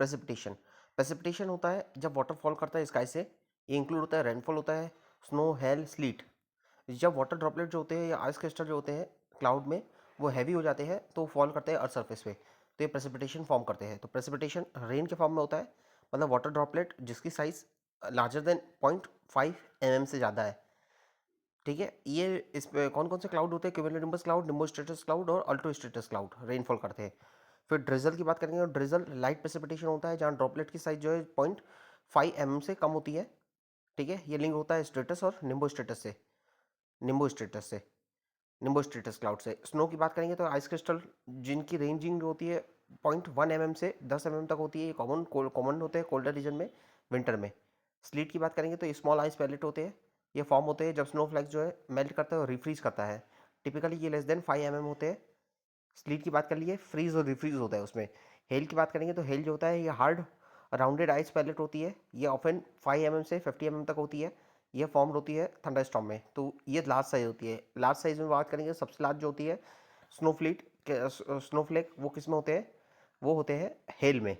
Precipitation. Precipitation होता है जब वाटर फॉल करता है स्काई से। ये इंक्लूड होता है रेनफॉल होता है, स्नो, हेल, स्लीट। जब वाटर ड्रॉपलेट जो होते हैं या आइस क्रिस्टल जो होते हैं क्लाउड में, वो हैवी हो जाते हैं तो फॉल करते हैं अर्थ सरफेस पे, तो ये प्रेसिपिटेशन फॉर्म करते हैं। तो प्रेसिपिटेशन रेन के फॉर्म में होता है, मतलब वाटर ड्रॉपलेट जिसकी साइज लार्जर देन 0.5 mm से ज़्यादा है। ठीक है, ये इस पे कौन कौन से क्लाउड होते हैं? क्यूमुलोनिम्बस क्लाउड, निम्बोस्ट्रेटस क्लाउड और अल्ट्रोस्ट्रेटस क्लाउड रेनफॉल करते हैं। फिर ड्रिजल की बात करेंगे तो ड्रिजल लाइट प्रेसिपिटेशन होता है जहाँ ड्रॉपलेट की साइज जो है 0.5 mm से कम होती है। ठीक है, ये लिंक होता है स्ट्रेटस और निम्बोस्ट्रेटस से निम्बोस्ट्रेटस क्लाउड से। स्नो की बात करेंगे तो आइस क्रिस्टल जिनकी रेंजिंग होती है 0.1 mm से 10 mm तक होती है, ये कॉमन होते हैं कोल्डर रीजन में, विंटर में। स्लीट की बात करेंगे तो ये स्मॉल आइस पैलेट होते हैं, ये फॉर्म होते हैं जब स्नो फ्लैक्स जो है मेल्ट करता है और रिफ्रीज करता है। टिपिकली ये लेस देन 5 mm होते हैं। स्लीट की बात कर लिए, फ्रीज और रिफ्रीज होता है उसमें। हेल की बात करेंगे तो हेल जो होता है ये हार्ड राउंडेड आइस पैलेट होती है, ये ऑफन 5 mm से 50 mm तक होती है। ये फॉर्म होती है थंडरस्टॉर्म में, तो ये लार्ज साइज होती है। लार्ज साइज में बात करेंगे सबसे लार्ज जो होती है स्नोफ्लेक, वो किस में होते हैं? वो होते हैं हेल में।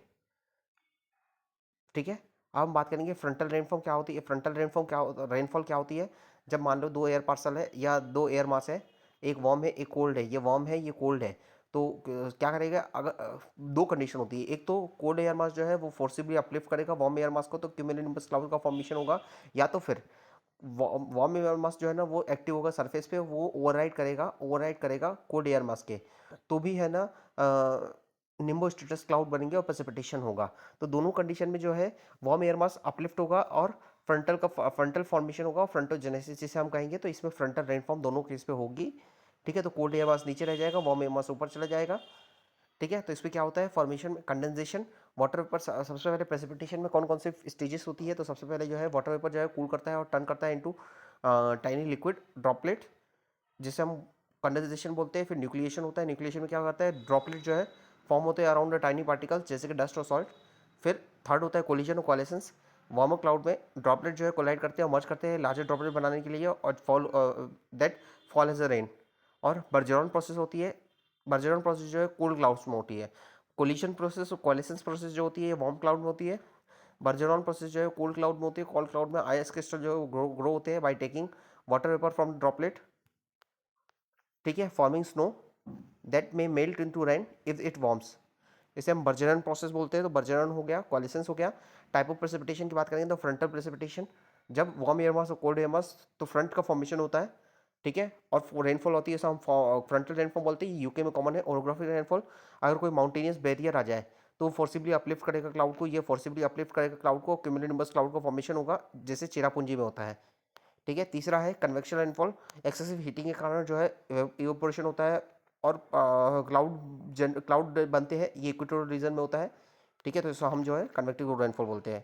ठीक है, अब हम बात करेंगे फ्रंटल रेनफॉर्म क्या होती है। फ्रंटल रेनफॉल क्या होती है? जब मान लो दो एयर पार्सल है या दो एयर मास है, एक वार्म है एक कोल्ड है, ये वार्म है ये कोल्ड है, तो क्या करेगा? अगर दो कंडीशन होती है, एक तो कोल्ड एयर मास जो है वो फोर्सिबली अपलिफ्ट करेगा वार्म एयर मास को, तो क्यूमुलोनिम्बस क्लाउड का फॉर्मेशन होगा। या तो फिर वार्म एयर मास जो है ना वो एक्टिव होगा सरफेस पे, वो ओवरराइड करेगा कोल्ड एयर मास के, तो भी है ना निम्बो स्टेटस क्लाउड बनेंगे और प्रेसिपिटेशन होगा। तो दोनों कंडीशन में जो है वार्म एयर मास अपलिफ्ट होगा और फ्रंटल फॉर्मेशन होगा, फ्रंटोजेनेसिस जिसे हम कहेंगे, तो इसमें फ्रंटल रेनफॉर्म दोनों केस पे होगी। ठीक है, तो कोल्ड एयर मास नीचे रह जाएगा, वार्म एयर मास ऊपर चला जाएगा। ठीक है, तो इसमें क्या होता है? फॉर्मेशन में कंडेंसेशन, वाटर वेपर। सबसे पहले प्रेसिपिटेशन में कौन कौन से स्टेजेस होती है? तो सबसे पहले जो है वाटर वेपर जो है कूल करता है और टर्न करता है इनटू टाइनी लिक्विड ड्रॉपलेट, जिसे हम कंडेंसेशन बोलते हैं। फिर न्यूक्लिएशन होता है, न्यूक्लिएशन में क्या करता है? ड्रॉपलेट जो है फॉर्म होते हैं अराउंड टाइनी पार्टिकल्स जैसे कि डस्ट और सॉल्ट। फिर थर्ड होता है कोलिजन और कोलेसेंस। वार्म क्लाउड में ड्रॉपलेट जो है कोलाइड करते हैं और मर्ज करते हैं लार्जर ड्रॉपलेट बनाने के लिए, और फॉल एज अ रेन। और बर्जेरॉन प्रोसेस होती है, बर्जेरॉन प्रोसेस जो है कोल्ड क्लाउड्स में होती है। कोलिशन प्रोसेस और कोलेसेंस प्रोसेस जो होती है वार्म क्लाउड में होती है। बर्जेरॉन प्रोसेस जो है कोल्ड क्लाउड में होती है। कोल्ड क्लाउड में आइस क्रिस्टल जो है ग्रो होते हैं by taking water vapour from droplet. ठीक है, forming snow that may melt into rain if it warms, इसे हम बर्जेरन प्रोसेस बोलते हैं। तो बर्जेरन हो गया, कॉलिसेंस हो गया। टाइप ऑफ प्रेसिपिटेशन की बात करेंगे तो फ्रंटल प्रेसिपिटेशन, जब वार्म एयर मास और कोल्ड एयर मास, तो फ्रंट का फॉर्मेशन होता है। ठीक है, और रेनफॉल होती है, हम फ्रंटल रेनफॉल बोलते हैं, यूके में कॉमन है। ओरोग्राफिक रेनफॉल, अगर कोई माउंटेनियस बैरियर आ जाए तो फोर्सिबली अपलिफ्ट करेगा क्लाउड को, ये फोर्सिबली अपलिफ्ट करेगा क्लाउड को, क्यूमुलोनिम्बस क्लाउड का फॉर्मेशन होगा जैसे चेरापूंजी में होता है। ठीक है, तीसरा है कन्वेक्शन रेनफॉल, एक्सेसिव हीटिंग के कारण जो है इवेपोरेशन होता है और क्लाउड बनते हैं, ये इक्वेटोरियल रीजन में होता है। ठीक है, तो इसको हम जो है कन्वेक्टिव रेनफॉल बोलते हैं।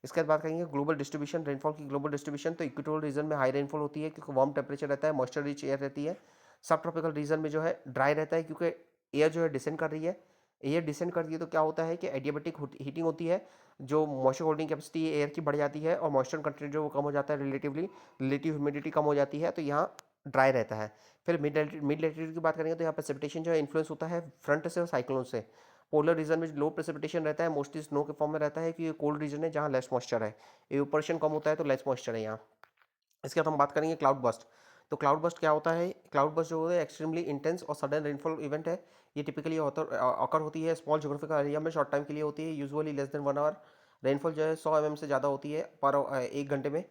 इसके बाद बात करेंगे ग्लोबल डिस्ट्रीब्यूशन, रेनफॉल की ग्लोबल डिस्ट्रीब्यूशन। तो इक्वेटोरियल रीजन में हाई रेनफॉल होती है क्योंकि वार्म टेम्परेचर रहता है, मॉइस्चर रिच एयर रहती है। सब ट्रॉपिकल रीजन में जो है ड्राई रहता है क्योंकि एयर जो है डिसेंड कर रही है। एयर डिसेंड कर रही है तो क्या होता है कि एडियाबेटिक हीटिंग होती है, जो मॉइस्चर होल्डिंग कैपेसिटी एयर की बढ़ जाती है और मॉइस्चर कंटेंट जो वो कम हो जाता है, रिलेटिव ह्यूमिडिटी कम हो जाती है, तो यहाँ ड्राई रहता है। फिर मिड लेटीट्यूड की बात करेंगे तो यहाँ प्रेसिपिटेशन जो है इन्फ्लुएंस होता है फ्रंट से और साइक्लोन से। पोलर रीजन में लो प्रेसिपिटेशन रहता है, मोस्टली स्नो के फॉर्म में रहता है, कि कोल्ड रीजन है जहाँ लेस मॉइस्चर है, इवेपोरेशन कम होता है तो लेस मॉइस्चर है यहाँ। इसके बाद हम बात करेंगे क्लाउड बस्ट। तो क्लाउड बस्ट क्या होता है? क्लाउड बस्ट जो है एक्सट्रीमली इंटेंस और सडन रेनफॉल इवेंट है। ये टिपिकली अकर होती है स्मॉल ज्योग्राफिकल एरिया में, शॉर्ट टाइम के लिए होती है, usually less than 1 hour. Rainfall जो है 100 mm से ज़्यादा होती है पर 1 घंटे में।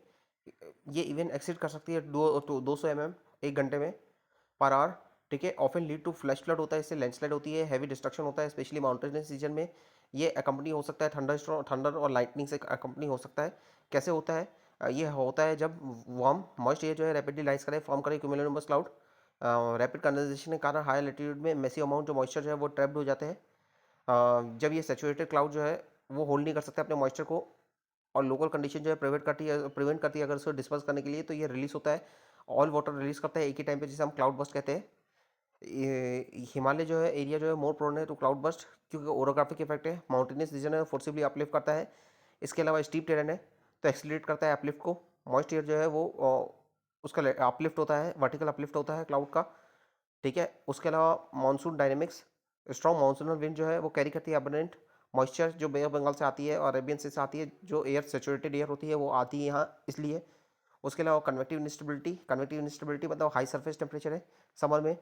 ये इवन एक्सीड कर सकती है 200 mm 1 घंटे में पर आवर। ठीक है, often lead to flash flood होता है, इससे लैंडस्लाइड होती है, हैवी डिस्ट्रक्शन होता है स्पेशली माउंटेनियस रीजन में। ये अकम्पनी हो सकता है थंडर और लाइटनिंग से अकम्पनी हो सकता है। कैसे होता है? ये होता है जब वार्म मॉइस्ट एयर जो है रैपिडली राइज करे, फॉर्म करे क्यूमुलोनिम्बस क्लाउड। रैपिड कंडेंसेशन के कारण हाई एल्टीट्यूड में मैसिव अमाउंट जो मॉइस्चर जो है वो ट्रैप्ड हो जाते हैं। जब ये सैचुरेटेड क्लाउड जो है वो होल्ड नहीं कर सकते अपने मॉइस्चर को, और लोकल कंडीशन जो है प्रिवेंट करती है अगर उसको डिस्पर्स करने के लिए, तो ये रिलीज होता है, ऑल वाटर रिलीज करता है एक ही टाइम पे, जिसे हम क्लाउड बस्ट कहते हैं। ये हिमालय जो है एरिया जो है मोर प्रोन है टू क्लाउड बस्ट क्योंकि ओरोग्राफिक इफेक्ट है, माउंटेनियस रीजन है, फोर्सिबली अपलिफ्ट करता है। इसके अलावा स्टीप टेरेन है तो एक्सीलरेट करता है अपलिफ्ट को। मॉइस्ट एयर जो है वो उसका अपलिफ्ट होता है, वर्टिकल अपलिफ्ट होता है क्लाउड का। ठीक है, उसके अलावा monsoon dynamics, strong monsoonal wind जो है वो कैरी करती है अबंडेंट मॉइस्चर जो बे ऑफ बंगाल से आती है और अरेबियन सी से आती है, जो एयर सेचुरेटेड एयर होती है वो आती है यहाँ इसलिए। उसके अलावा कन्वेक्टिव इंस्टेबिलिटी मतलब हाई सरफेस टेम्परेचर है समर में,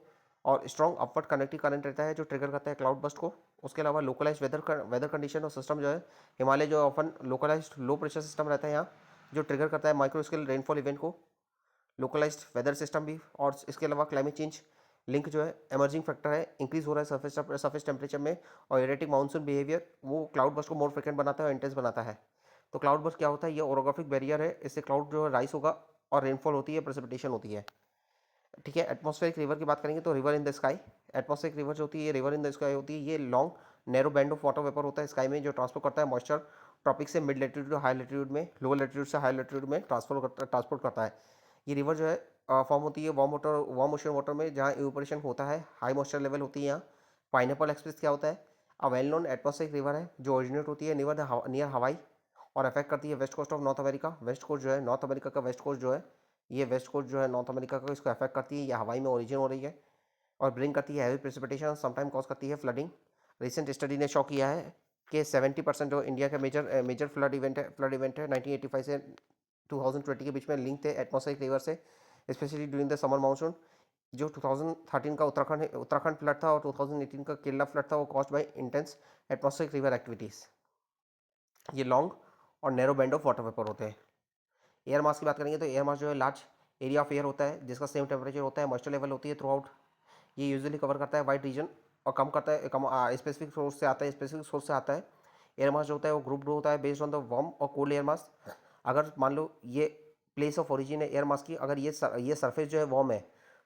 और स्ट्रॉन्ग अपवर्ड कन्वेक्टिव करंट रहता है जो ट्रिगर करता है क्लाउड बस्ट को। उसके अलावा लोकलाइज वेदर कंडीशन और सिस्टम जो है, हिमालय जो often localise low pressure system रहता है यहाँ, जो ट्रिगर करता है माइक्रो स्केल रेनफॉल इवेंट को, लोकलाइज्ड वेदर सिस्टम भी। और इसके अलावा क्लाइमेट चेंज लिंक जो है एमर्जिंग फैक्टर है, इंक्रीज हो रहा है सरफेस टेम्परेचर में, और एरेटिक मानसून बिहेवियर वो क्लाउड बस्ट को मोर फ्रिक्वेंट बनाता है और इंटेंस बनाता है। तो क्लाउड बस्ट क्या होता है, ये ओरोग्राफिक बैरियर है, इससे क्लाउड जो है राइस होगा और रेनफॉल होती है, प्रेसिपिटेशन होती है। ठीक है, एटमॉस्फेरिक रिवर की बात करेंगे तो river in the sky, atmospheric river जो होती है रिवर इन द स्काई होती है, ये long narrow band of water vapour होता है स्काई में, जो ट्रांसपोर्ट करता है मॉइस्चर ट्रॉपिक से मिड लेटीट्यूड हाई लेटीट्यूड में, लोअर लेटीट्यूड से हाई लेटीट्यूड में ट्रांसपोर्ट करता है। ये रिवर जो है फॉर्म होती है वार्म ओशन वाटर में, जहाँ इवेपोरेशन होता है, हाई मॉइस्चर लेवल होती है यहाँ। पाइनएप्पल एक्सप्रेस क्या होता है, a well known atmospheric river है जो ओरिजिनेट होती है नियर हवाई, और अफेक्ट करती है west coast of north America. West coast जो है नॉर्थ अमेरिका का वेस्ट कोस्ट जो है, ये वेस्ट कोस्ट जो है नॉर्थ अमेरिका को इसको अफेक्ट करती है, ये हवाई में ओरिजिन हो रही है, और ब्रिंग करती है हैवी प्रेसिपिटेशन, समटाइम कॉज करती है फ्लडिंग। रिसेंट स्टडी ने शो किया है कि 70% जो इंडिया का मेजर फ्लड इवेंट है 1985 से 2020 के बीच में लिंक थे एटमॉस्फेरिक रिवर से, specially during the summer monsoon. जो 2013 का उत्तराखंड फ्लड था और 2018 का केरला फ्लड था, वो caused by intense atmospheric river activities. ये लॉन्ग और narrow band of water vapour होते हैं। एयर मास की बात करेंगे तो एयर मास जो है लार्ज एरिया ऑफ एयर होता है जिसका सेम टेम्परेचर होता है, मॉइस्चर लेवल होती है थ्रू आउट। ये यूजुअली कवर करता है वाइड रीजन और कम करता है स्पेसिफिक सोर्स से आता है। एयर मास जो होता है वो ग्रुप होता है बेस्ड ऑन द वार्म और कोल्ड एयर मास। अगर मान लो ये प्लेस ऑफ ओरिजिन है एयर मास की, अगर ये सरफेस जो है वार्म है,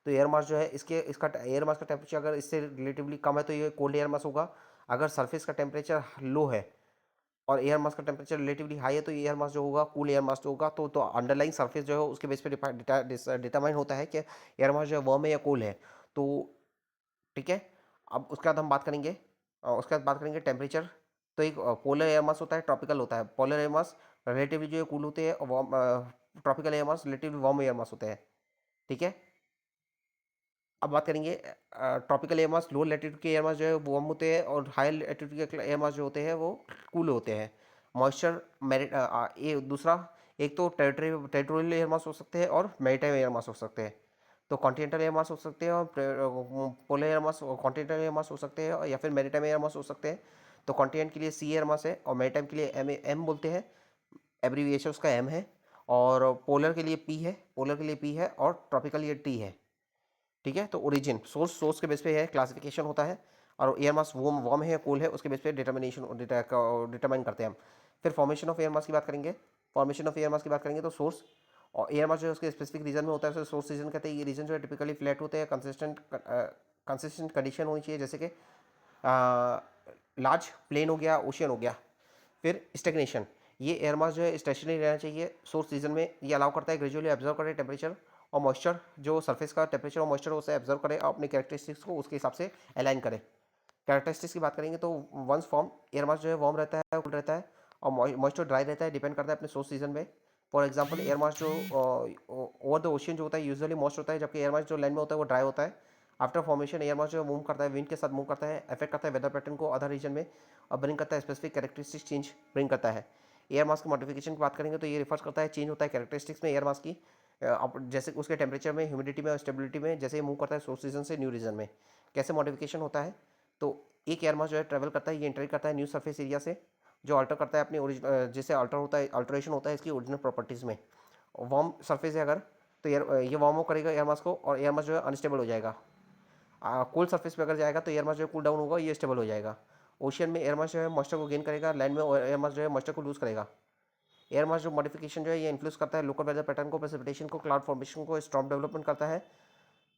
तो एयर मास जो है इसका एयर मास का टेम्परेचर अगर इससे रिलेटिवली कम है तो ये कोल्ड एयर मास होगा। अगर सरफेस का टेम्परेचर लो है और एयर मास का टेम्परेचर रिलेटिवली हाई है तो एयर मास जो होगा कूल एयर मास जो होगा, तो अंडरलाइंग सरफेस जो है उसके बेस पे डिटरमाइन होता है कि एयर मास जो है वार्म है या कूल है। तो ठीक है, अब उसके बाद हम बात करेंगे टेम्परेचर। तो एक पोलर एयर मास होता है, ट्रॉपिकल होता है। पोलर एयर मास रिलेटिवली जो है कूल होते हैं, और tropical air mass relatively warm air mass होते हैं। ठीक है, अब बात करेंगे ट्रॉपिकल एयर मास, लो लैटिट्यूड के एयर मास जो है वार्म होते हैं और हाई लैटिट्यूड के एयर मास जो होते हैं वो कूल होते हैं। मॉइस्चर मेरिट ये दूसरा, एक तो टेरिटोरियल एयर मास हो सकते हैं और मैरीटाइम एयर मास हो सकते हैं। तो कॉन्टिनेंटल एयर मास हो सकते हैं और polar air mass, continental air mass हो सकते हैं या फिर मैरीटाइम एयर मास हो सकते हैं। तो कॉन्टिनेंट के लिए सी एयर मास है और मैरीटाइम के लिए एम बोलते हैं, एब्रीविएशन उसका एम है। और पोलर के लिए पी है और ट्रॉपिकल ये टी है। ठीक है, तो ओरिजिन सोर्स के बेस पे है क्लासिफिकेशन होता है, और एयर मास वार्म है या कूल है उसके बेस पे डिटरमाइन करते हैं हम। फिर फॉर्मेशन ऑफ एयर मास की बात करेंगे। तो सोर्स और एयर मास जो है उसके स्पेसिफिक रीजन में होता है, उसे सोर्स रीजन कहते हैं। ये रीजन जो है टिपिकली फ्लैट होते हैं, कंसिस्टेंट कंडीशन होनी चाहिए, जैसे कि लार्ज प्लेन हो गया, ओशियन हो गया। फिर स्टेगनेशन, ये एयर मास जो है स्टेशनरी रहना चाहिए सोर्स रीजन में। ये अलाउ करता है ग्रेजुअली ऑब्जर्व करे टेम्परेचर और मॉइस्चर, जो सरफेस का टेम्परेचर और मॉइस्चर उसे ऑब्जर्व करे और अपने कैरेक्टरिस्टिक्स को उसके हिसाब से अलाइन करे। कैरेक्टरिस्टिक्स की बात करेंगे तो वंस फॉर्म एयर मास जो है वार्म रहता है, कूल रहता है, और मॉइस्चर ड्राई रहता है, डिपेंड करता है अपने सोर्स सीजन में। फॉर एग्जांपल एयर मास जो ओवर द ओशियन जो होता है यूजुअली मॉइस्ट होता है, जबकि एयर मास जो लैंड में होता है वो ड्राई होता है। आफ्टर फॉर्मेशन एयर मास जो मूव करता है, विंड के साथ मूव करता है, अफेक्ट करता है वेदर पैटर्न को अदर रीजन में, और ब्रिंग करता है स्पेसिफिक कैरेक्टरिस्टिक चेंज ब्रिंग करता है। एयर मास की मॉडिफिकेशन की बात करेंगे तो ये रिफर्स करता है चेंज होता है कैरेक्टरिस्टिक्स में एयर मास की, जैसे उसके टेम्परेचर में, ह्यूमिडिटी में और स्टेबिलिटी में, जैसे ही मूव करता है सोर्स रीजन से न्यू रीजन में। कैसे मॉडिफिकेशन होता है, तो एक एयर मास जो है ट्रेवल करता है, ये इंटरेक्ट करता है न्यू सरफेस एरिया से, जो अल्टर करता है अपनी ओरिजिन, जैसे अल्टरेशन होता है इसकी ओरिजिनल प्रॉपर्टीज़ में। वार्म सरफेस है अगर, तो ये वार्म अप करेगा एयर मास को, और एयर मास जो है अनस्टेबल हो जाएगा। कोल्ड सरफेस पे अगर जाएगा तो एयर मास जो है कूल डाउन होगा, ये स्टेबल हो जाएगा। ओशियन में एयर मास जो है मॉइस्चर को गेन करेगा, लैंड में एयर मास जो है मॉइस्चर को लूज करेगा। एयर मास जो मॉडिफिकेशन जो है ये इन्फ्लुएंस करता है लोकल वेदर पैटर्न को, प्रेसिपिटेशन को, क्लाउड फॉर्मेशन को, स्टॉर्म डेवलपमेंट करता है।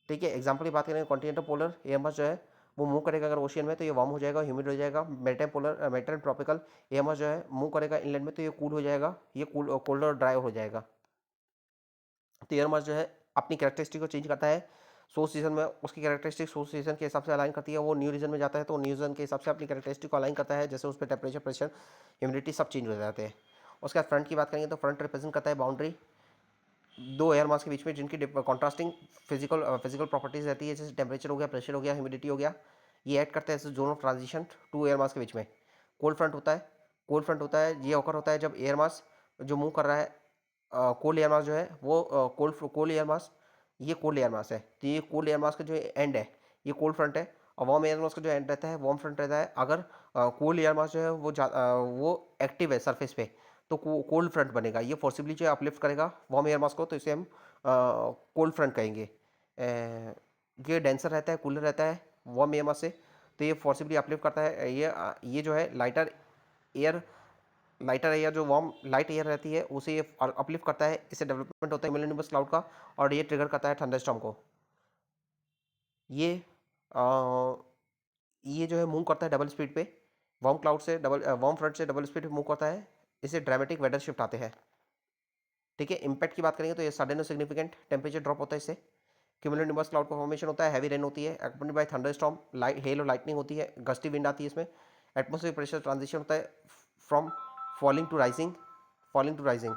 ठीक है, एग्जाम्पल की बात करें कॉन्टिनेंटल पोलर एयर मास जो है वो मूव करेगा अगर ओशियन में तो ये वार्म हो जाएगा, ह्यूमिड हो जाएगा। मेरीटाइम ट्रॉपिकल एयर मास जो है मूव करेगा इनलैंड में तो ये कूल हो जाएगा, ये कोल्ड और ड्राई हो जाएगा। तो एयर मास जो है अपनी कैरेक्टरिस्टिक को चेंज करता है सोर्स रीजन में, उसकी कैरेक्टरिस्टिक सोर्स रीजन के हिसाब से अलाइन करती है। वो न्यू रीजन में जाता है तो न्यू रीजन के हिसाब से अपनी कैरेक्टरिस्टिक को अलाइन करता है, जैसे उस पर टेम्परेचर, प्रेशर, ह्यूमिडिटी सब चेंज हो जाते हैं। उसके बाद फ्रंट की बात करेंगे तो फ्रंट रिप्रेजेंट करता है बाउंड्री दो एयर मास के बीच में, जिनकी कॉन्ट्रास्टिंग फिजिकल प्रॉपर्टीज रहती है, जैसे टेम्परेचर हो गया, प्रेशर हो गया, ह्यूमिडिटी हो गया। ये ऐड करते हैं zone of transition two air mass के बीच में। कोल्ड फ्रंट होता है, कोल्ड फ्रंट होता है, ये ऑकर होता है जब एयर मास जो मूव कर रहा है, कोल्ड एयर मास जो है वो कोल्ड एयर मास, ये कोल्ड एयर मास है, तो ये कोल्ड एयर मास का जो एंड है ये कोल्ड फ्रंट है, और वार्म एयर मास का जो एंड रहता है वार्म फ्रंट रहता है। अगर कोल्ड एयर मास जो है वो एक्टिव है सरफेस पे, तो कोल्ड फ्रंट बनेगा, ये फोर्सिबली जो है अपलिफ्ट करेगा वार्म एयर मास को, तो इसे हम कोल्ड फ्रंट कहेंगे। ये डेंसर रहता है, कूलर रहता है वार्म एयर मास से, तो ये फोर्सिबली अपलिफ्ट करता है। ये जो है लाइटर एयर जो वार्म लाइट एयर रहती है उसे ये अपलिफ्ट करता है, इससे डेवलपमेंट होता है cumulonimbus क्लाउड का, और ये ट्रिगर करता है थंडरस्टॉर्म को। ये अ, ये जो है मूव करता है डबल स्पीड पे, वार्म फ्रंट से डबल स्पीड पे मूव करता है, इससे ड्रामेटिक वेदर शिफ्ट आते हैं। ठीक है, इम्पैक्ट की बात करेंगे तो ये सडन और सिग्निफिकेंट टेम्परेचर ड्रॉप होता है इससे, क्यूमुलोनिम्बस क्लाउड का फॉर्मेशन होता है, हैवी रेन होती है अकम्पनीड बाय थंडरस्टॉर्म, हेल और लाइटनिंग होती है, गस्टी विंड आती है इसमें, एटमॉस्फेरिक प्रेशर ट्रांजिशन होता है फ्रॉम फॉलिंग टू राइजिंग,